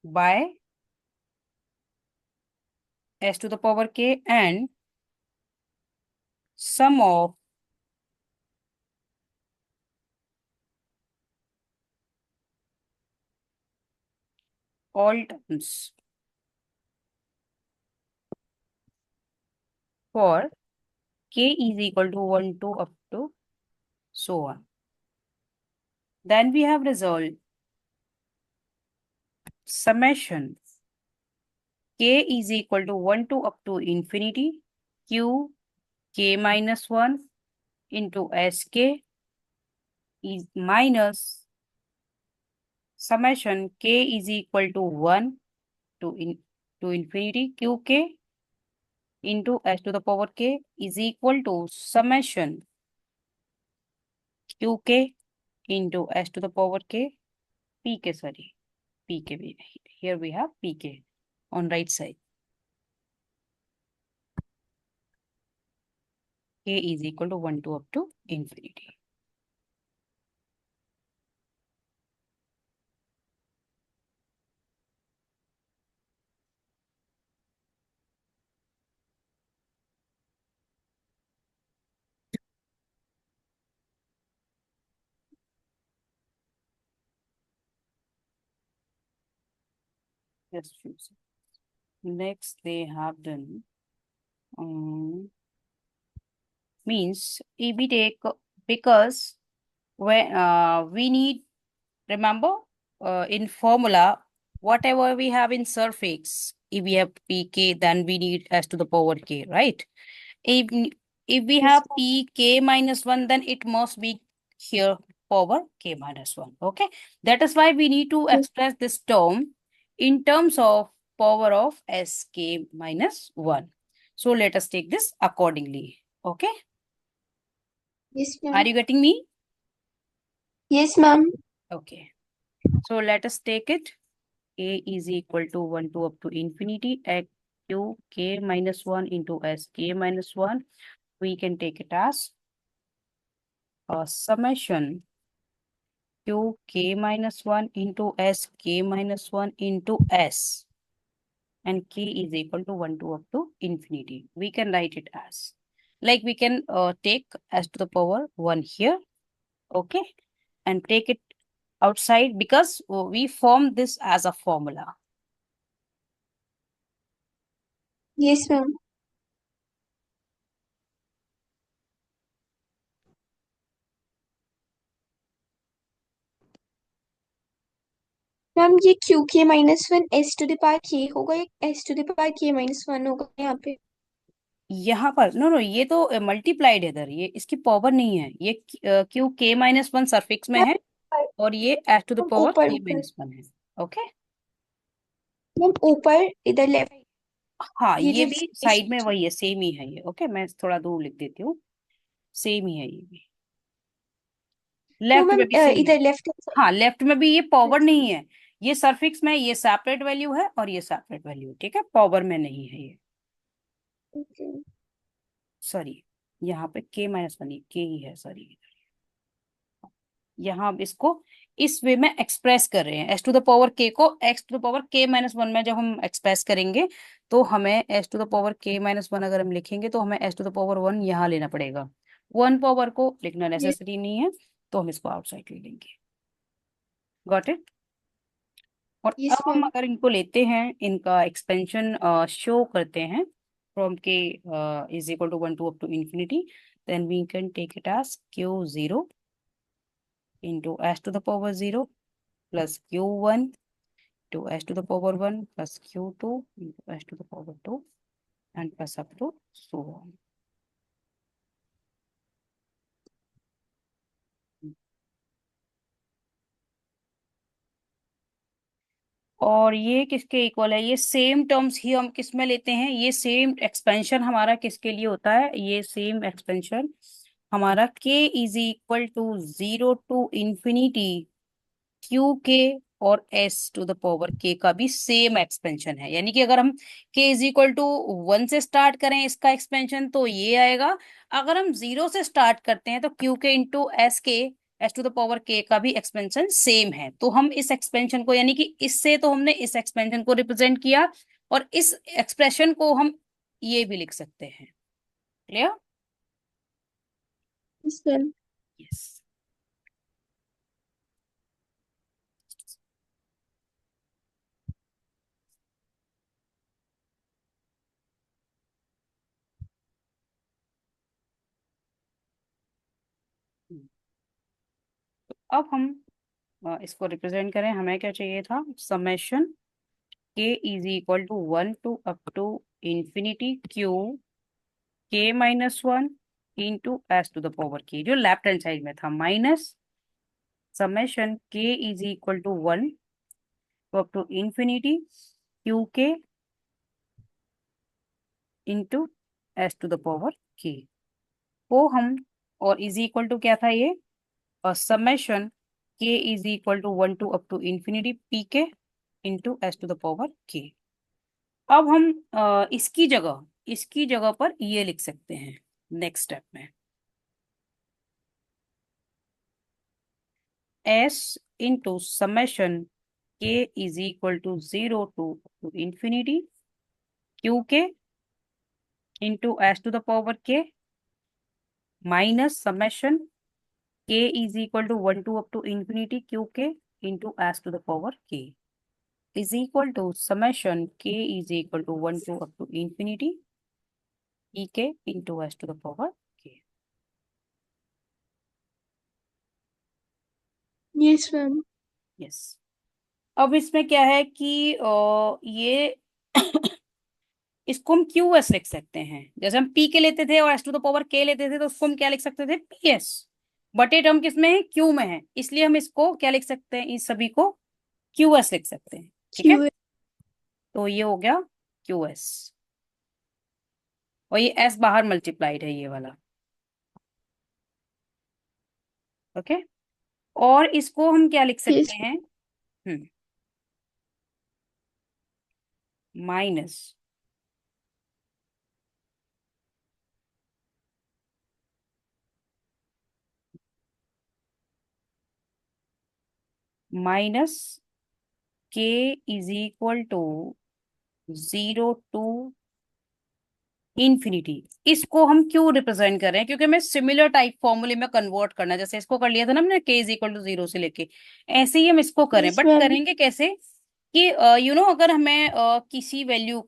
by s to the power k and sum of all terms for k is equal to 1 to up to so on. Then we have result summation k is equal to 1 to up to infinity q k minus 1 into sk is minus summation k is equal to 1 to infinity qk into s to the power k is equal to summation qk into s to the power k pk, sorry, pk. Here we have pk on right side. K is equal to 1 to up to infinity. Just choose. Next, they have done means if we take because when we need, remember in formula whatever we have in suffix, if we have pk then we need s to the power k, right? If if we Yes, have ma'am. pk minus 1 then it must be here power k minus 1. Okay, that is why we need to Yes, express this term in terms of power of sk minus 1. So let us take this accordingly. Okay, yes, are ma'am. you getting me? Yes, ma'am. Okay, so let us take it. A is equal to 1 to up to infinity at q k minus 1 into s k minus 1. We can take it as a summation q k minus 1 into s k minus 1 into s, and k is equal to 1 to up to infinity. We can write it as like we can take s to the power 1 here, okay, and take it outside because we form this as a formula. Yes, ma'am. Ma'am ये q k minus one s to the power k होगा या s to the power k minus one होगा यहाँ पे? यहाँ पर no no, ये तो मल्टीप्लाइड है इधर, ये इसकी पावर नहीं है, ये क्यू के माइनस 1 सफिक्स में मैम है ऊपर और ये एस टू द पावर ऊपर के ऊपर माइनस 1 है। ओके, मैम ऊपर इधर लेफ्ट हाँ ये ये जो भी साइड में वही है, सेम ही है ये। ओके, मैं थोड़ा दूर लिख देती हूँ, सेम ही है ये भी, नो लेफ्ट मैम में भी सेम है। इधर लेफ्ट हाँ लेफ्ट में भी ये पावर नहीं है, ये सफिक्स में ये सेपरेट वैल्यू है और ये सेपरेट वैल्यू है, ठीक है, पावर में नहीं है ये, ओके सॉरी, यहाँ पे के माइनस 1 के ही है, सॉरी। यहाँ अब इसको इस वे में एक्सप्रेस कर रहे हैं, S to the power k को x to the power k minus 1 में जब हम एक्सप्रेस करेंगे तो हमें S to the power k minus 1 अगर हम लिखेंगे तो हमें एस टू द पावर 1 यहाँ लेना पड़ेगा, 1 पावर को लिखना यस नेसेसरी नहीं है, तो हम इसको आउटसाइड ले लेंगे। Got it? और यस अब हम मैम अगर इनको लेते हैं, इनका एक्सपेंशन शो करते हैं from k is equal to 1 to up to infinity, then we can take it as q0 into s to the power 0 plus q1 to s to the power 1 plus q2 into s to the power 2 and plus up to so on. और ये किसके equal है? ये same terms ही हम किस में लेते हैं, ये सेम एक्सपेंशन हमारा किसके लिए होता है, ये सेम एक्सपेंशन हमारा k is equal to 0 to infinity q k और s to the power k का भी सेम एक्सपेंशन है, यानी कि अगर हम k इज इक्वल टू 1 से स्टार्ट करें इसका एक्सपेंशन तो ये आएगा, अगर हम 0 से स्टार्ट करते हैं तो क्यू के इंटू एस के एस टू द पावर के का भी एक्सपेंशन सेम है, तो हम इस एक्सपेंशन को यानी कि इससे तो हमने इस एक्सपेंशन को रिप्रेजेंट किया, और इस एक्सप्रेशन को हम ये भी लिख सकते हैं। क्लियर? Yes ma'am. यस। अब हम इसको रिप्रेजेंट करें, हमें क्या चाहिए था, summation k is equal to 1 to up to infinity k minus one into s to the power k, जो लेफ्ट हैंड साइड में था, minus summation k is equal to 1 to up to infinity k into s to the power k को हम, और is equal to क्या था ये, और summation k is equal to 1 to up to infinity k into s to the power k. अब हम इसकी जगह पर ये लिख सकते हैं नेक्स्ट स्टेप में, s into summation k is equal to 0 to infinity k into s to the power k minus summation k is equal to 1 to up to infinity k into s to the power k is equal to summation k is equal to 1 to up to infinity k into s to the power k. Yes ma'am. Yes. अब इसमें क्या है कि ये इसको हम Q S लिख सकते हैं, जैसे हम पी के लेते थे और एस टू द पावर के लेते थे, तो उसको हम क्या लिख सकते थे, पी एस, बट ये टर्म किसमें है, क्यू में है, इसलिए हम इसको क्या लिख सकते हैं, इस सभी को क्यू एस लिख सकते हैं। ठीक है, क्यू। तो ये हो गया क्यू एस, और ये एस बाहर मल्टीप्लाइड है ये वाला। ओके, और इसको हम क्या लिख सकते यस। हैं, minus minus k is equal to 0 to infinity। इसको हम क्यों रिप्रेजेंट कर रहे हैं, क्योंकि हमें सिमिलर टाइप फॉर्मूले में कन्वर्ट करना है, जैसे इसको कर लिया था ना हमने के इज इक्वल टू 0 से लेके, ऐसे ही हम इसको करें, यस बट मैम। करेंगे कैसे कि अगर हमें किसी वैल्यू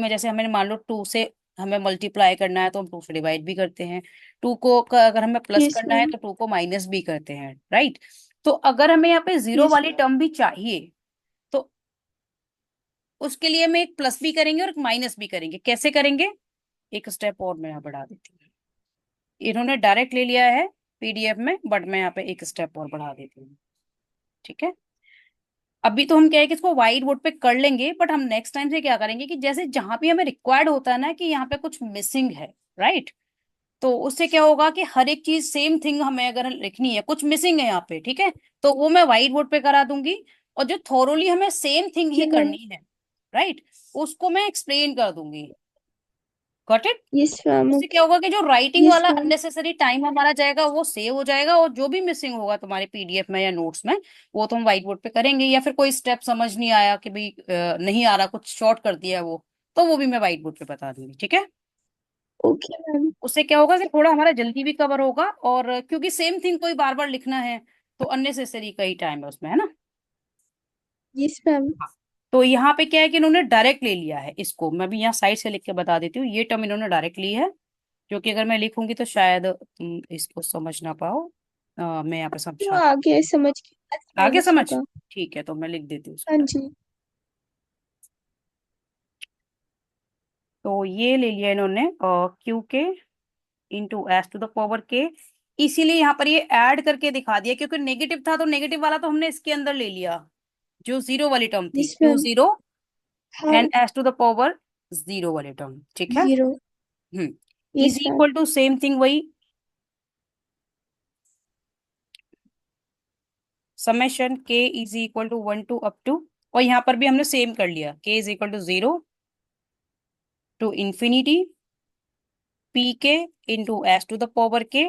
में, जैसे हमें मान लो 2 से हमें मल्टीप्लाई करना है तो हम 2 से डिवाइड भी करते हैं, 2 को अगर हमें प्लस यस करना है मैम। तो 2 को माइनस भी करते हैं, राइट। तो अगर हमें यहाँ पे जीरो यस। वाली टर्म भी चाहिए, तो उसके लिए हम एक प्लस भी करेंगे और एक माइनस भी करेंगे। कैसे करेंगे, एक स्टेप और मैं यहाँ बढ़ा देती हूँ, इन्होंने डायरेक्ट ले लिया है पीडीएफ में, बट मैं यहाँ पे एक स्टेप और बढ़ा देती हूँ। ठीक है, अभी तो हम क्या है कि इसको व्हाइट बोर्ड पे कर लेंगे, बट हम नेक्स्ट टाइम से क्या करेंगे कि जैसे जहां भी हमें रिक्वायर्ड होता है ना कि यहाँ पे कुछ मिसिंग है, राइट, तो उससे क्या होगा कि हर एक चीज सेम थिंग हमें अगर लिखनी है, कुछ मिसिंग है यहाँ पे, ठीक है, तो वो मैं व्हाइट बोर्ड पे करा दूंगी, और जो थोरोली हमें same thing he okay ma'am. करनी है, राइट, उसको मैं एक्सप्लेन कर दूंगी। Got it? Yes ma'am. उससे क्या ओके। होगा कि जो राइटिंग यस वाला मैम। अननेसेसरी टाइम हमारा जाएगा वो सेव हो जाएगा, और जो भी मिसिंग होगा तुम्हारे पीडीएफ में या नोट्स में, वो तो हम व्हाइट बोर्ड पे करेंगे, या फिर कोई स्टेप समझ नहीं आया कि भाई नहीं आ रहा, कुछ शॉर्ट कर दिया है वो, तो वो भी मैं व्हाइट बोर्ड पे बता दूंगी। ठीक है, ओके मैम। उससे क्या होगा कि थोड़ा हमारा जल्दी भी कवर होगा, और क्योंकि सेम थिंग कोई बार बार लिखना है तो अननेसेसरी का ही टाइम है उसमें, है ना। Yes ma'am. हाँ। तो यहाँ पे क्या है कि इन्होंने डायरेक्ट ले लिया है इसको, मैं भी यहाँ साइड से लिख के बता देती हूँ, ये टर्म इन्होंने डायरेक्ट ली है, जो कि अगर मैं लिखूंगी तो शायद तुम इसको समझ ना पाओ, मैं यहाँ पे वो समझा, आगे समझ के आगे माइनस समझ, होगा। ठीक है, तो मैं लिख देती हूँ हाँ उसको। जी। तो ये ले लिया इन्होंने q k into s to the power k, इसीलिए यहाँ पर ये ऐड करके दिखा दिया, क्योंकि नेगेटिव था तो नेगेटिव वाला तो हमने इसके अंदर ले लिया, जो जीरो वाली टर्म थी, यस क्यू मैम। जीरो हाँ। And s to the power zero वाली टर्म। ठीक है, zero. Is yes ma'am. Equal to same thing वही, summation k is equal to 1 to up to, और यहाँ पर भी हमने सेम कर लिया, k is equal to 0 to infinity p k into s to the power k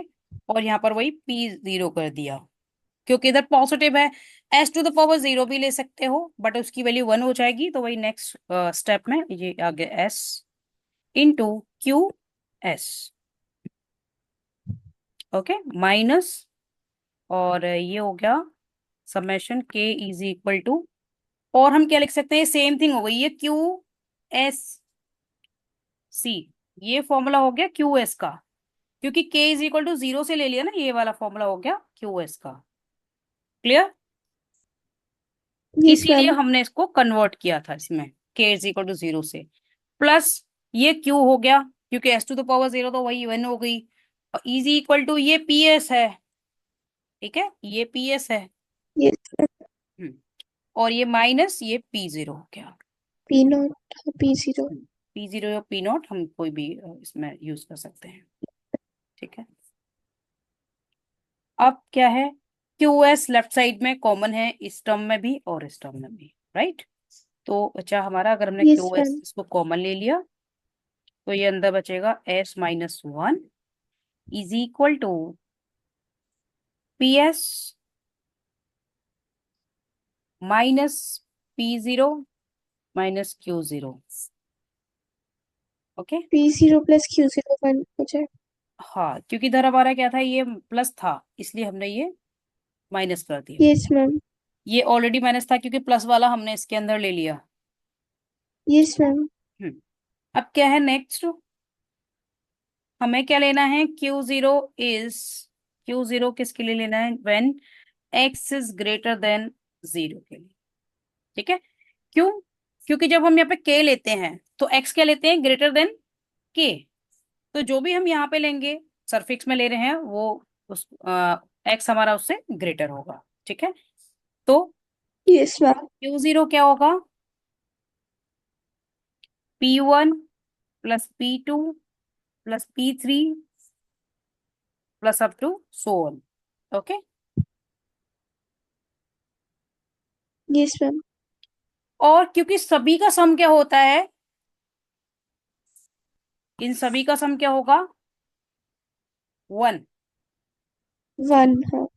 और यहाँ पर वही P0 कर दिया, क्योंकि इधर पॉजिटिव है। S⁻0 भी ले सकते हो, बट उसकी वैल्यू 1 हो जाएगी, तो वही नेक्स्ट स्टेप में ये आ गया S into QS। Okay, minus, और ये हो गया summation K is equal to, और हम क्या लिख सकते हैं, सेम थिंग हो गई, ये QSC, ये फॉर्मूला हो गया QS का, क्योंकि K इज इक्वल टू 0 से ले लिया ना, ये वाला फॉर्मूला हो गया QS का। क्लियर? यस इसीलिए मैम। हमने इसको कन्वर्ट किया था इसमें, K इज इक्वल टू 0 से, प्लस ये Q हो गया, क्योंकि S⁻0 तो वही 1 हो गई, और इज इक्वल टू ये PS है। ठीक है, ये PS है। Yes ma'am. हम्म, और ये माइनस ये P0 हो गया। P not P0। P0 या P0 हम कोई भी इसमें यूज कर सकते हैं। ठीक है, अब क्या है, QS लेफ्ट साइड में कॉमन है, इस टर्म में भी और इस टर्म में भी, राइट। तो अच्छा, हमारा अगर हमने यस QS मैम। इसको कॉमन ले लिया, तो ये अंदर बचेगा S-1 is equal to PS minus P0 minus Q0। Okay, P0 plus Q0 1 हो जाए। हाँ, क्योंकि इधर हमारा क्या था, ये प्लस था, इसलिए हमने ये माइनस कर दिया। Yes ma'am. ये ऑलरेडी माइनस था, क्योंकि प्लस वाला हमने इसके अंदर ले लिया। Yes ma'am. हम्म, अब क्या है नेक्स्ट, हमें क्या लेना है, Q0 किसके लिए लेना है, when x is greater than 0 के लिए। ठीक है, क्यों? क्योंकि जब हम यहाँ पे k लेते हैं, तो x क्या लेते हैं, ग्रेटर देन k। तो जो भी हम यहाँ पे लेंगे, सरफिक्स में ले रहे हैं, वो उस x हमारा उससे ग्रेटर होगा। ठीक है, तो यस मैम। Q0 क्या होगा, P1 plus P2 plus P3 plus up to so on. Okay, yes ma'am. और क्योंकि सभी का सम क्या होता है, इन सभी का सम क्या होगा, 1। 1 हाँ।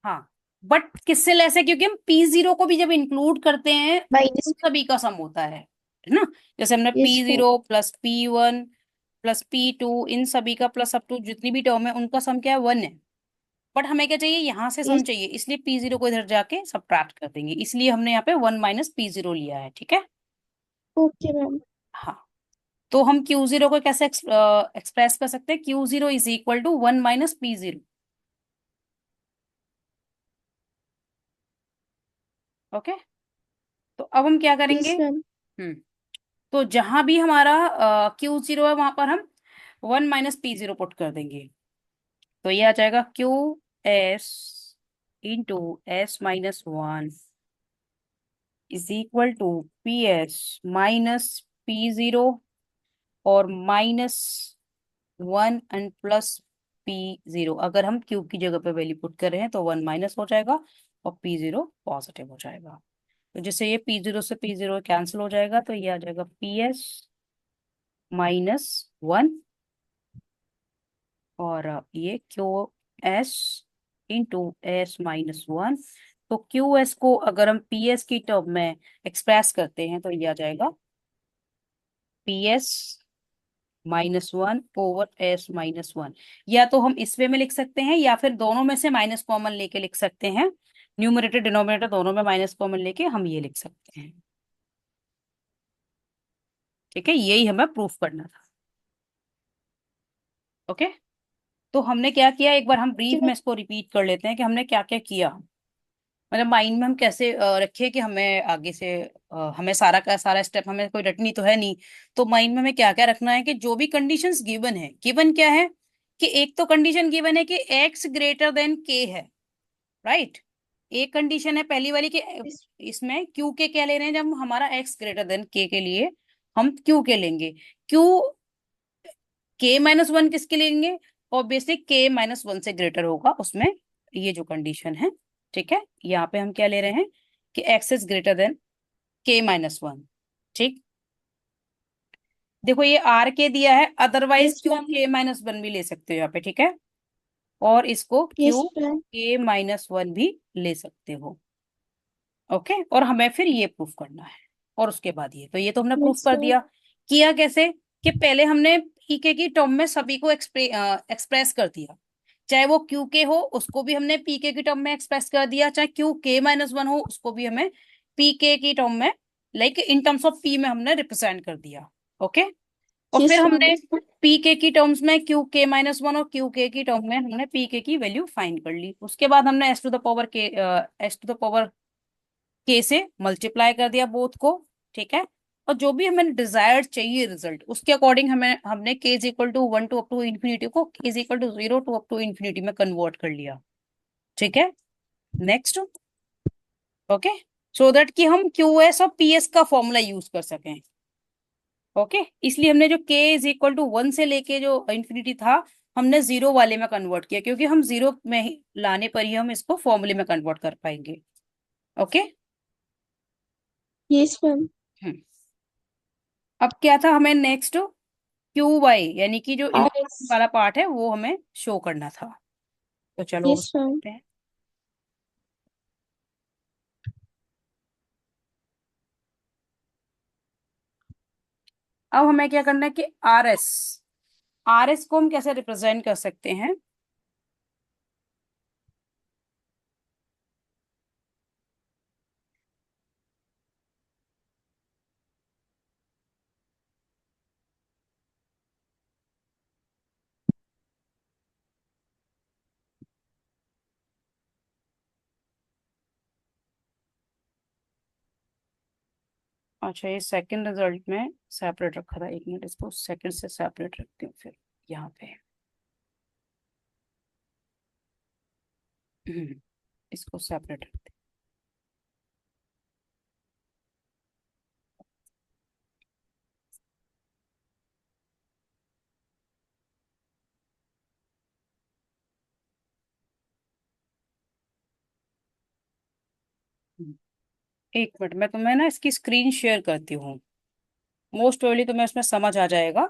हाँ, बट किससे लेस है, क्योंकि हम P0 को भी जब इंक्लूड करते हैं, माइनस। उन सभी का सम होता है ना। जैसे हमने yes ma'am. P0 plus P1 plus P2, इन सभी का प्लस अप टू जितनी भी टर्म है, उनका सम क्या है, 1 है। बट हमें क्या चाहिए, यहाँ से सम यस। चाहिए, इसलिए P0 को इधर जाके सबट्रैक्ट कर देंगे, इसलिए हमने यहाँ पे 1 माइनस P0 लिया है। ठीक है, ओके मैम। हाँ, तो हम Q0 को कैसे एक्सप्रेस कर सकते हैं, Q0 is equal to 1 minus P0। Okay, तो अब हम क्या करेंगे, यस मैम। हम्म, तो जहां भी हमारा Q0 है, वहां पर हम 1 माइनस P0 पुट कर देंगे, तो ये आ जाएगा QS into S-1 is equal to PS minus P0 और माइनस 1 एंड प्लस P0। अगर हम Q की जगह पे वैल्यू पुट कर रहे हैं, तो 1 माइनस हो जाएगा और P0 पॉजिटिव हो जाएगा। तो जैसे ये P0 से P0 कैंसिल हो जाएगा, तो ये आ जाएगा PS -1, और ये QS इंटू S-1। तो QS को अगर हम PS की टर्म में एक्सप्रेस करते हैं, तो ये आ जाएगा PS -1 ओवर S-1। या तो हम इस वे में लिख सकते हैं, या फिर दोनों में से माइनस कॉमन लेके लिख सकते हैं, न्यूमरेटर डिनोमिनेटर दोनों में माइनस कॉमन लेके हम ये लिख सकते हैं। ठीक है, यही हमें प्रूफ करना था। ओके, तो हमने क्या किया, एक बार हम ओके ब्रीफ मैम। में इसको रिपीट कर लेते हैं कि हमने क्या क्या किया, मतलब माइंड में हम कैसे रखे कि हमें आगे से हमें सारा का सारा स्टेप, हमें कोई रटनी तो है नहीं। तो माइंड में हमें क्या क्या रखना है, कि जो भी कंडीशंस गिवन है, गिवन क्या है, कि एक तो कंडीशन गिवन है कि x ग्रेटर देन k है, राइट। एक कंडीशन है पहली वाली कि इसमें q के क्या ले रहे हैं, जब हमारा x ग्रेटर देन k के लिए हम q के लेंगे, q k-1 किसके लेंगे, ऑब्वियसली k-1 से ग्रेटर होगा उसमें, ये जो कंडीशन है। ठीक है, यहाँ पे हम क्या ले रहे हैं, कि x is greater than k-1। ठीक, देखो ये r के दिया है, अदरवाइज यस क्यों मैम। k-1 भी ले सकते हो यहाँ पे। ठीक है, और इसको यस क्यू मैम। के माइनस वन भी ले सकते हो। ओके, और हमें फिर ये प्रूफ करना है, और उसके बाद ये, तो ये तो हमने प्रूफ यस कर मैम। दिया। किया कैसे, कि पहले हमने पीके की टर्म में सभी को एक्सप्रेस कर दिया। चाहे वो क्यू के हो उसको भी हमने पीके की टर्म में एक्सप्रेस कर दिया, चाहे क्यू के माइनस वन हो उसको भी हमें पीके की टर्म में, like in terms of P में हमने रिप्रेजेंट कर दिया। ओके, और फिर यस मैम। हमने पीके की टर्म्स में क्यू के माइनस वन और क्यू के की टर्म में हमने पीके की वैल्यू फाइंड कर ली। उसके बाद हमने एस टू द पावर के, एस टू द पावर के से मल्टीप्लाई कर दिया बोथ को। ठीक है, और जो भी हमें डिजायर्ड चाहिए रिजल्ट, उसके अकॉर्डिंग हमें हमने k is equal to one to up to infinity को k is equal to zero to up to infinity में कन्वर्ट कर लिया। ठीक है, नेक्स्ट। ओके, सो दैट कि हम क्यू एस और पी एस का फॉर्मूला यूज कर सकें। ओके, इसलिए हमने जो के इज इक्वल टू वन से लेके जो इन्फिनिटी था, हमने जीरो वाले में कन्वर्ट किया, क्योंकि हम जीरो में ही लाने पर ही हम इसको फॉर्मूले में कन्वर्ट कर पाएंगे। ओके। Yes ma'am. हम्म, अब क्या था, हमें नेक्स्ट क्यू वाई यानी कि जो आर एस। इन्फिनिटी वाला पार्ट है वो हमें शो करना था। तो चलो अब यस उसको मैम। करते हैं। अब हमें क्या करना है कि आर एस को हम कैसे रिप्रेजेंट कर सकते हैं। अच्छा, ये सेकंड रिजल्ट में सेपरेट रखा था, एक मिनट इसको सेकंड से सेपरेट रखती हूँ फिर यहाँ पे। इसको सेपरेट रखते हैं। एक मिनट, मैं तुम्हें ना इसकी स्क्रीन शेयर करती हूँ, मोस्ट प्रोबेबली तुम्हें इसमें समझ आ जाएगा।